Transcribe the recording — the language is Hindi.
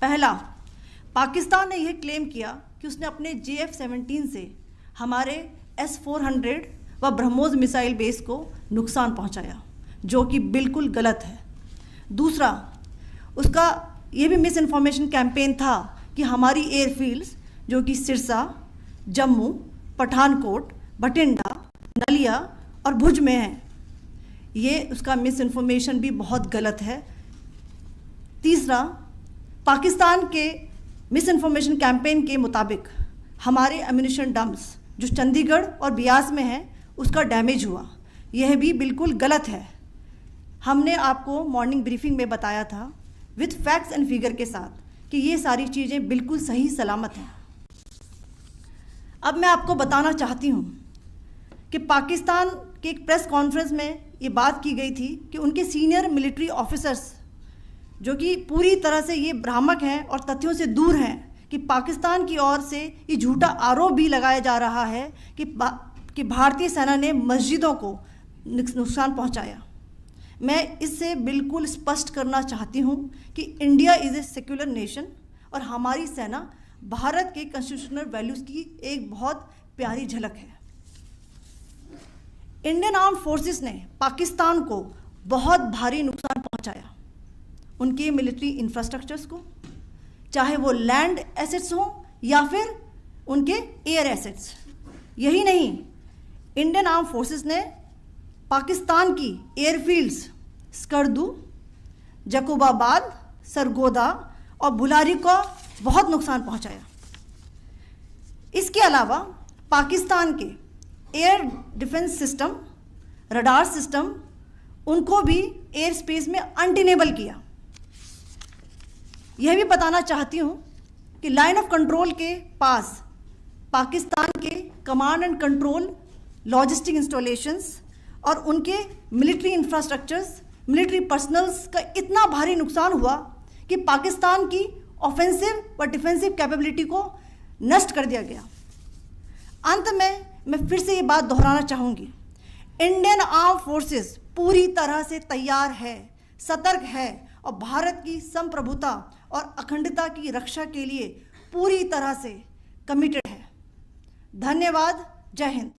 पहला, पाकिस्तान ने यह क्लेम किया कि उसने अपने JF-17 से हमारे S-400 व ब्रह्मोस मिसाइल बेस को नुकसान पहुंचाया, जो कि बिल्कुल गलत है। दूसरा, उसका ये भी मिस इन्फॉर्मेशन कैंपेन था कि हमारी एयरफील्ड्स जो कि सिरसा, जम्मू, पठानकोट, बठिंडा, नलिया और भुज में हैं, ये उसका मिस इन्फॉर्मेशन भी बहुत गलत है। तीसरा, पाकिस्तान के मिस इन्फॉर्मेशन कैंपेन के मुताबिक हमारे एम्यूनिशन डम्प्स जो चंडीगढ़ और बियास में हैं उसका डैमेज हुआ, यह भी बिल्कुल गलत है। हमने आपको मॉर्निंग ब्रीफिंग में बताया था विथ फैक्ट्स एंड फिगर के साथ कि ये सारी चीज़ें बिल्कुल सही सलामत हैं। अब मैं आपको बताना चाहती हूँ कि पाकिस्तान के एक प्रेस कॉन्फ्रेंस में ये बात की गई थी कि उनके सीनियर मिलिट्री ऑफिसर्स जो कि पूरी तरह से ये भ्रामक हैं और तथ्यों से दूर हैं कि पाकिस्तान की ओर से ये झूठा आरोप भी लगाया जा रहा है कि भारतीय सेना ने मस्जिदों को नुकसान पहुंचाया। मैं इससे बिल्कुल स्पष्ट करना चाहती हूं कि India is a secular nation और हमारी सेना भारत के कॉन्स्टिट्यूशनल वैल्यूज़ की एक बहुत प्यारी झलक है। इंडियन आर्म्ड फोर्सेस ने पाकिस्तान को बहुत भारी नुकसान पहुंचाया, उनके मिलिट्री इंफ्रास्ट्रक्चर्स को, चाहे वो लैंड एसेट्स हों या फिर उनके एयर एसेट्स। यही नहीं, इंडियन आर्म्ड फोर्सेस ने पाकिस्तान की एयरफील्ड्स स्कर्दू, जकोबाबाद, सरगोदा और बुलारी को बहुत नुकसान पहुंचाया। इसके अलावा पाकिस्तान के air defence system, radar system, उनको भी एयर स्पेस में अनटेनेबल किया। यह भी बताना चाहती हूँ कि लाइन ऑफ कंट्रोल के पास पाकिस्तान के command and control logistic installations और उनके मिलिट्री इंफ्रास्ट्रक्चर्स, मिलिट्री पर्सनल्स का इतना भारी नुकसान हुआ कि पाकिस्तान की ऑफेंसिव व डिफेंसिव कैपेबिलिटी को नष्ट कर दिया गया। अंत में मैं फिर से ये बात दोहराना चाहूँगी, इंडियन आर्म फोर्सेस पूरी तरह से तैयार है, सतर्क है और भारत की संप्रभुता और अखंडता की रक्षा के लिए पूरी तरह से कमिटेड है। धन्यवाद। जय हिंद।